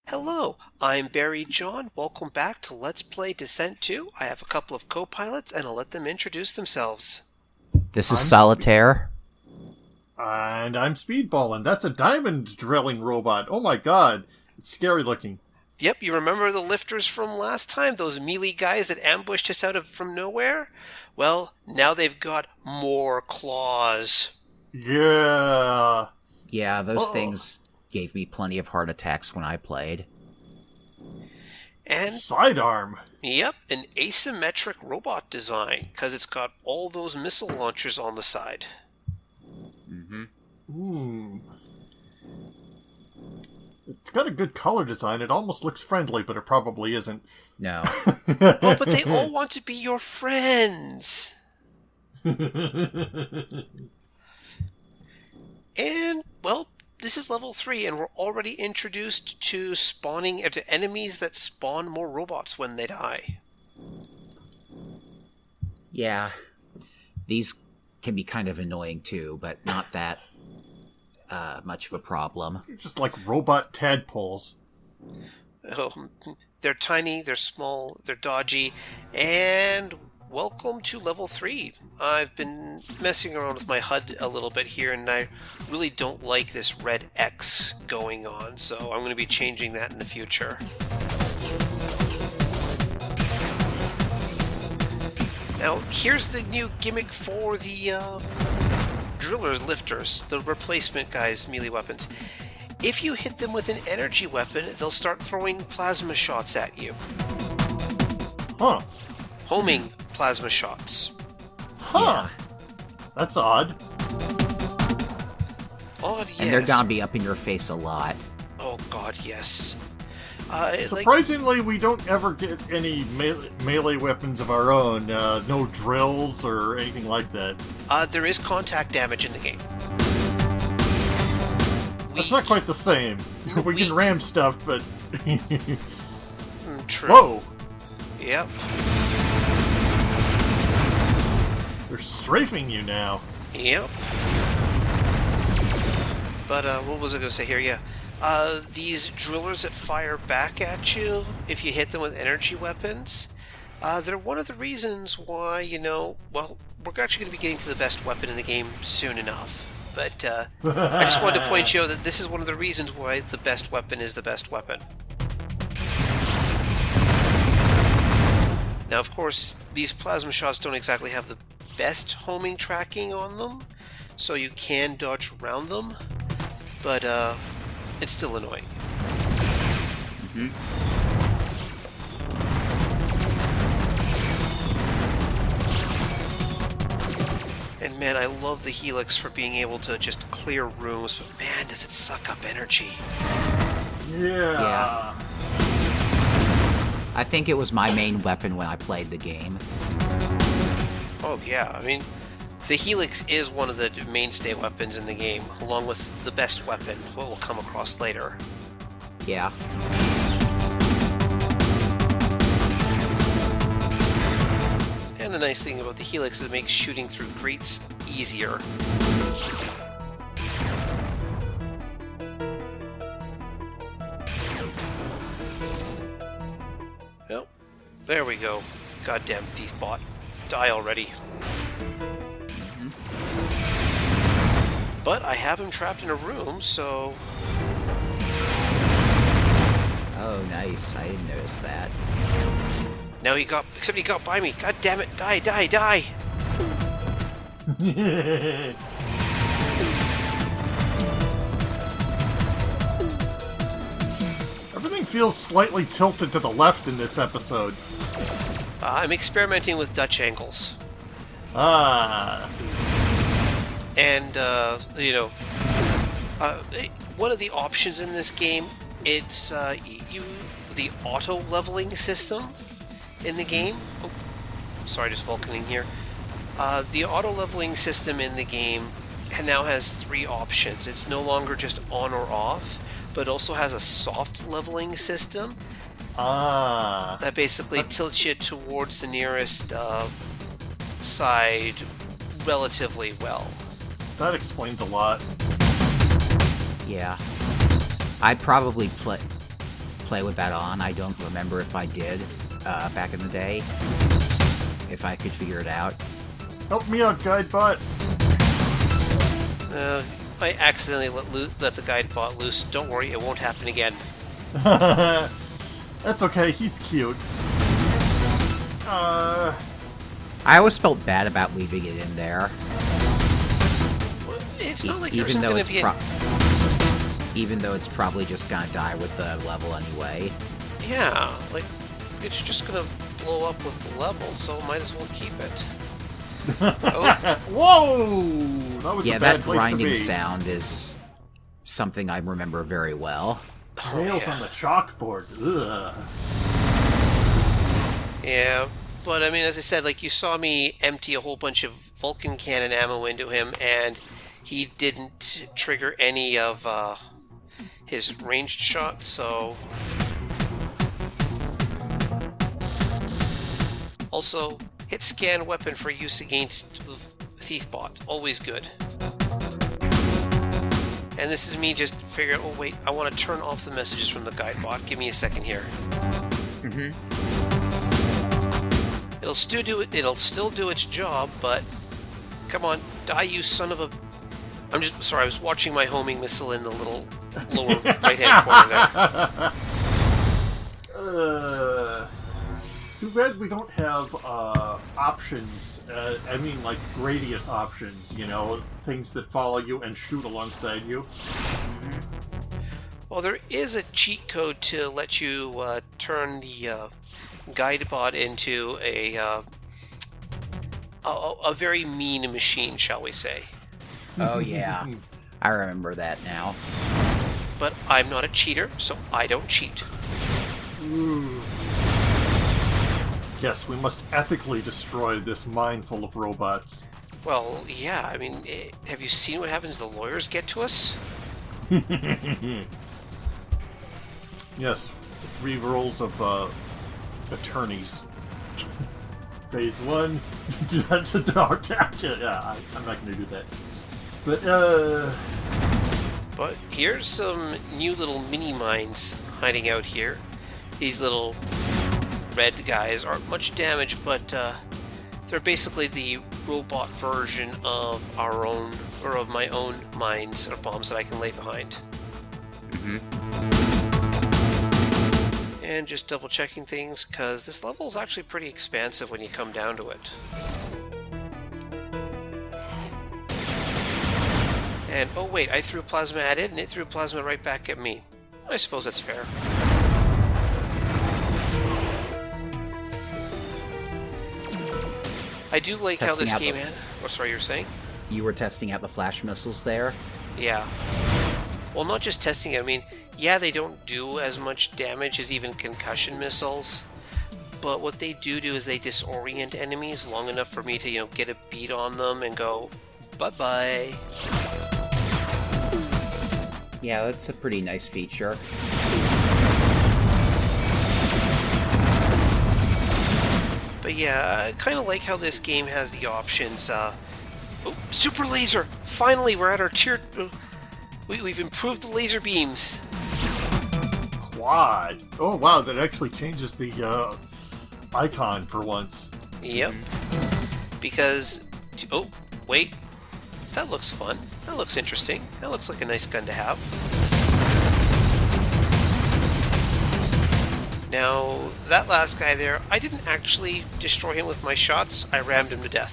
Hello, I'm Barry John. Welcome back to Let's Play Descent 2. I have a couple of co-pilots and I'll let them introduce themselves. This is I'm Solitaire. And I'm Speedball, and that's a diamond drilling robot. Oh my god, it's scary looking. Yep, you remember the lifters from last time? Those melee guys that ambushed us from nowhere? Well, now they've got more claws. Yeah. Yeah, those things gave me plenty of heart attacks when I played. And, Sidearm. yep, an asymmetric robot design, because it's got all those missile launchers on the side. Ooh. It's got a good color design. It almost looks friendly, but it probably isn't. No. Oh, but they all want to be your friends. And, well, this is level 3, and we're already introduced to to enemies that spawn more robots when they die. Yeah. These can be kind of annoying too, but not that much of a problem. Just like robot tadpoles. Oh, they're tiny, they're small, they're dodgy, and welcome to level 3. I've been messing around with my HUD a little bit here, and I really don't like this red X going on, so I'm going to be changing that in the future. Now, here's the new gimmick for the driller lifters, the replacement guys' melee weapons. If you hit them with an energy weapon, they'll start throwing plasma shots at you. Huh. Homing plasma shots. Huh. That's odd. Odd, yes. And they're gonna be up in your face a lot. Oh god, yes. Surprisingly, we don't ever get any melee weapons of our own. No drills or anything like that. There is contact damage in the game. That's not quite the same. We can ram stuff, but... True. Whoa! Yep. They're strafing you now. Yep. But, what was I going to say here? Yeah. These drillers that fire back at you, if you hit them with energy weapons, they're one of the reasons why, well, we're actually going to be getting to the best weapon in the game soon enough. But, I just wanted to point out that this is one of the reasons why the best weapon is the best weapon. Now, of course, these plasma shots don't exactly have the best homing tracking on them, so you can dodge around them, but it's still annoying. And man, I love the Helix for being able to just clear rooms, but man, does it suck up energy. Yeah. I think it was my main weapon when I played the game. Oh yeah, I mean, the Helix is one of the mainstay weapons in the game, along with the best weapon, what we'll come across later. Yeah. And the nice thing about the Helix is it makes shooting through grates easier. Well, there we go. Goddamn thief bot. Die already. But I have him trapped in a room, so... Oh, nice. I didn't notice that. Now except he got by me. God damn it, die, die, die! Everything feels slightly tilted to the left in this episode. I'm experimenting with Dutch angles. Ah. And, one of the options in this game, it's the auto-leveling system in the game. Oh, sorry, just Vulcaning here. The auto-leveling system in the game now has 3 options. It's no longer just on or off, but also has a soft leveling system. That basically tilts you towards the nearest side relatively well. That explains a lot. Yeah. I'd probably play with that on. I don't remember if I did back in the day. If I could figure it out. Help me out, Guidebot. I accidentally let the guide bot loose. Don't worry, it won't happen again. That's okay, he's cute. I always felt bad about leaving it in there. It's not like there isn't going to be even though it's probably just gonna die with the level anyway. Yeah, like, it's just going to blow up with the level, so might as well keep it. Oh. Whoa! That was a bad that place grinding to be. sound is something I remember very well. Nails on the chalkboard. Ugh. Yeah, but I mean, as I said, like, you saw me empty a whole bunch of Vulcan cannon ammo into him, and he didn't trigger any of his ranged shots, so... Also, hit scan weapon for use against Thiefbot. Always good. And this is me just figuring, oh wait, I want to turn off the messages from the guide bot. Give me a second here. Mm-hmm. It'll still do its job, but come on, die, you son of a... I'm just sorry, I was watching my homing missile in the little lower right-hand corner there. Too bad we don't have options. I mean, like radius options. You know, things that follow you and shoot alongside you. Well, there is a cheat code to let you turn the guide bot into a very mean machine, shall we say. Oh yeah, I remember that now. But I'm not a cheater, so I don't cheat. Ooh. Yes, we must ethically destroy this mine full of robots. Well, yeah, I mean, have you seen what happens to the lawyers get to us? Yes, the 3 roles of attorneys. Phase 1, yeah, I'm not going to do that. But here's some new little mini mines hiding out here. These little red guys aren't much damage, but they're basically the robot version of our own, or of my own mines or bombs that I can lay behind. Mm-hmm. And just double checking things, because this level is actually pretty expansive when you come down to it. And oh wait, I threw plasma at it, and it threw plasma right back at me. I suppose that's fair. I do like how this game... Oh, sorry, you were saying? You were testing out the flash missiles there? Yeah. Well, not just testing it. I mean, yeah, they don't do as much damage as even concussion missiles. But what they do is they disorient enemies long enough for me to, you know, get a beat on them and go, bye-bye. Yeah, that's a pretty nice feature. But yeah, I kind of like how this game has the options. Oh, super laser! Finally, we're at our tier... We've improved the laser beams. Quad. Oh wow, that actually changes the icon for once. Yep. Because... Oh, wait. That looks fun. That looks interesting. That looks like a nice gun to have. Now, that last guy there, I didn't actually destroy him with my shots. I rammed him to death.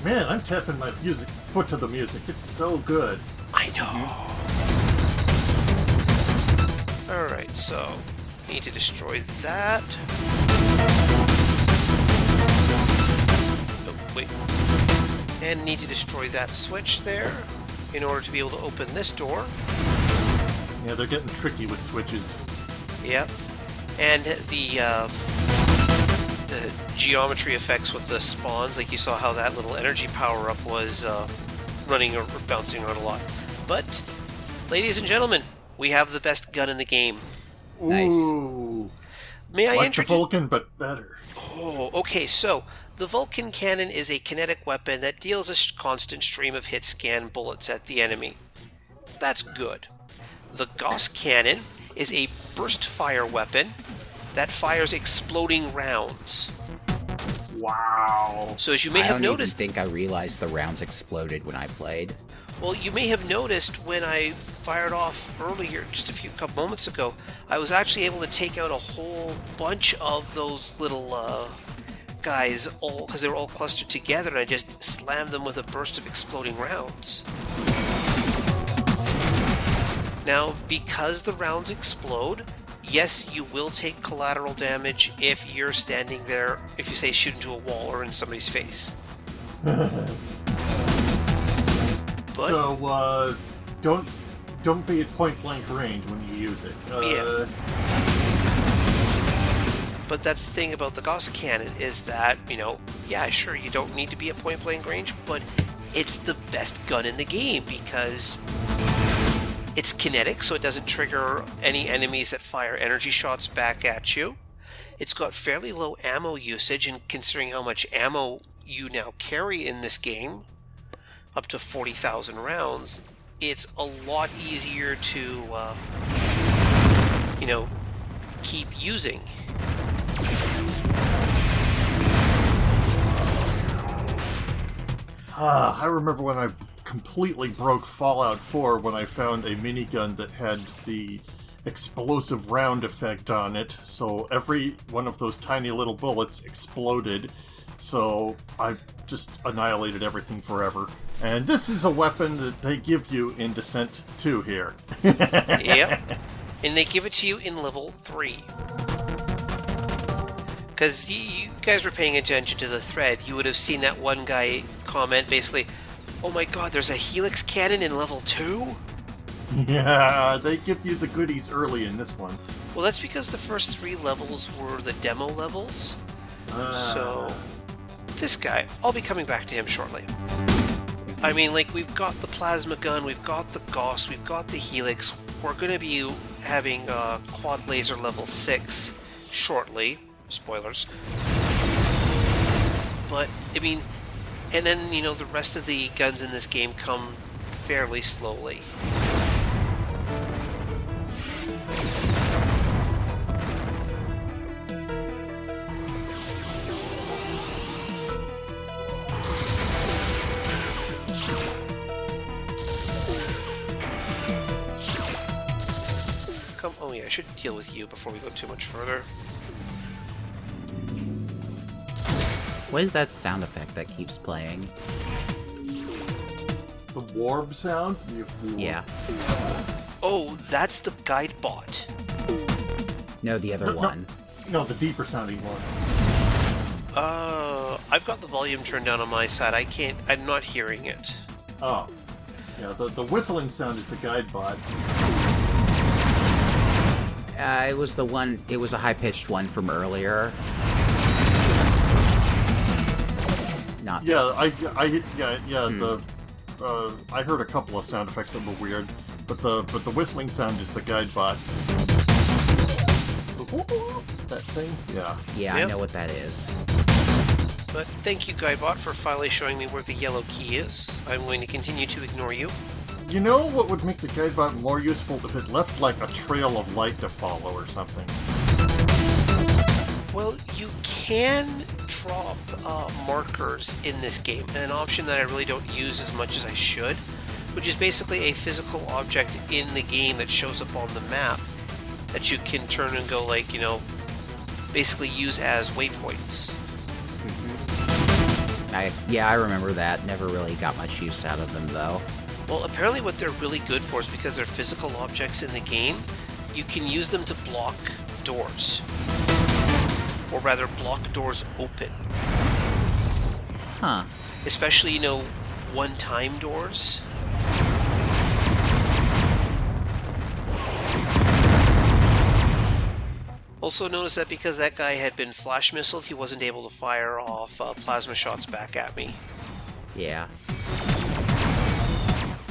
Man, I'm tapping my foot to the music. It's so good. I know. Alright, so need to destroy that. Oh, wait. And need to destroy that switch there in order to be able to open this door. Yeah, they're getting tricky with switches. Yep. And the geometry effects with the spawns, like you saw how that little energy power-up was running or bouncing around a lot. But, ladies and gentlemen, we have the best gun in the game. Nice. Ooh. May I Like the introduce... Vulcan, but better. Oh, okay, so, The Vulcan cannon is a kinetic weapon that deals a constant stream of hit scan bullets at the enemy. That's good. The Gauss cannon is a burst fire weapon that fires exploding rounds. Wow. So as you may I have don't noticed, even think I realized the rounds exploded when I played. well, you may have noticed when I fired off earlier, just a couple moments ago, I was actually able to take out a whole bunch of those little guys, all because they were all clustered together, and I just slammed them with a burst of exploding rounds. Now, because the rounds explode, yes, you will take collateral damage if you're standing there, if you say shoot into a wall or in somebody's face. But So, don't be at point blank range when you use it. Yeah. But that's the thing about the Gauss cannon is that, yeah, sure, you don't need to be at point blank range, but it's the best gun in the game because it's kinetic, so it doesn't trigger any enemies that fire energy shots back at you. It's got fairly low ammo usage, and considering how much ammo you now carry in this game, up to 40,000 rounds, it's a lot easier to, keep using. I remember when I completely broke Fallout 4 when I found a minigun that had the explosive round effect on it, so every one of those tiny little bullets exploded, so I just annihilated everything forever. And this is a weapon that they give you in Descent 2 here. Yep. And they give it to you in level 3. Because you guys were paying attention to the thread, you would have seen that one guy comment basically, "Oh my god, there's a Helix cannon in level 2?" Yeah, they give you the goodies early in this one. Well, that's because the first 3 levels were the demo levels. So, this guy, I'll be coming back to him shortly. I mean, we've got the plasma gun, we've got the Gauss, we've got the Helix. We're going to be having quad laser level 6 shortly. Spoilers. But, I mean, and then, the rest of the guns in this game come fairly slowly. Oh yeah, I should deal with you before we go too much further. What is that sound effect that keeps playing? The warp sound? Yeah. Oh, that's the guide bot. No, the other one. No, the deeper sounding one. I've got the volume turned down on my side. I'm not hearing it. Oh. Yeah, the whistling sound is the guide bot. It was the one. It was a high-pitched one from earlier. Not. Yeah, I heard a couple of sound effects that were weird, but the whistling sound is the guide bot. That thing? Yeah. Yeah, Yep. I know what that is. But thank you, Guidebot, for finally showing me where the yellow key is. I'm going to continue to ignore you. You know what would make the guide bot more useful if it left a trail of light to follow or something? Well, you can drop markers in this game, an option that I really don't use as much as I should, which is basically a physical object in the game that shows up on the map that you can turn and go, basically use as waypoints. I remember that. Never really got much use out of them, though. Well, apparently what they're really good for is because they're physical objects in the game, you can use them to block doors. Or rather, block doors open. Huh. Especially, one-time doors. Also notice that because that guy had been flash missiled, he wasn't able to fire off plasma shots back at me. Yeah.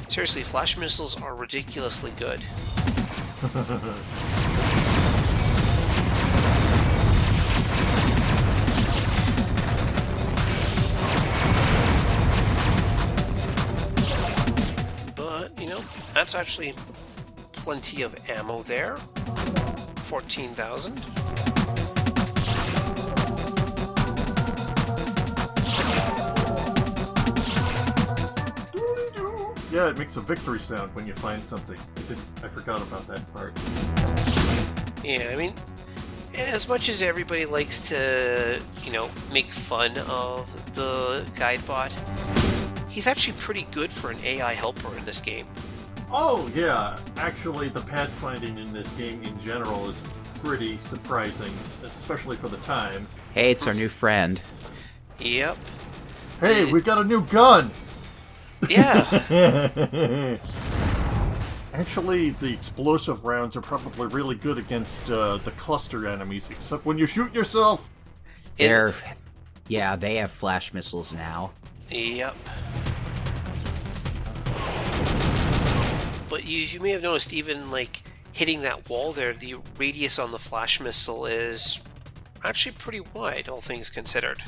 Seriously, flash missiles are ridiculously good. you know, that's actually plenty of ammo there. 14,000. Yeah, it makes a victory sound when you find something. I forgot about that part. Yeah, I mean, as much as everybody likes to, you know, make fun of the guide bot, he's actually pretty good for an AI helper in this game. Oh, yeah. Actually, the pathfinding in this game in general is pretty surprising, especially for the time. Hey, it's our new friend. Yep. Hey, we got a new gun! Yeah. Actually, the explosive rounds are probably really good against the cluster enemies, except when you shoot yourself. They have flash missiles now. Yep. But you may have noticed, even like hitting that wall there, the radius on the flash missile is actually pretty wide, all things considered.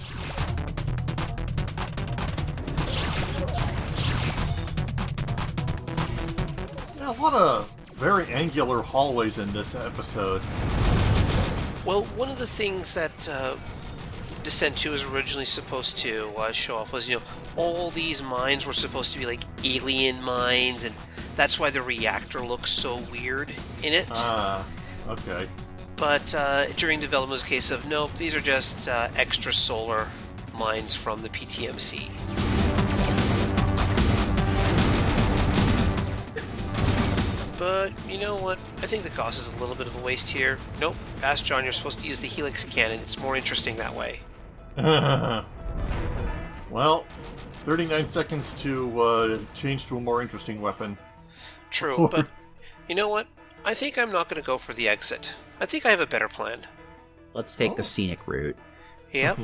Yeah, a lot of very angular hallways in this episode. Well, one of the things that Descent 2 was originally supposed to show off was, you know, all these mines were supposed to be like alien mines, and that's why the reactor looks so weird in it. Okay. But during development, it was a case of, nope, these are just extra solar mines from the PTMC. But, you know what? I think the cost is a little bit of a waste here. Nope. Ask John, you're supposed to use the Helix cannon. It's more interesting that way. Well, 39 seconds to change to a more interesting weapon. True, but you know what? I think I'm not going to go for the exit. I think I have a better plan. Let's take the scenic route. Yep.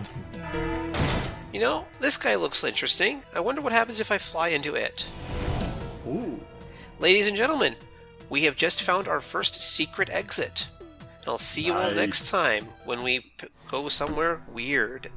You know, this guy looks interesting. I wonder what happens if I fly into it. Ooh. Ladies and gentlemen, we have just found our first secret exit. And I'll see you all next time when we go somewhere weird.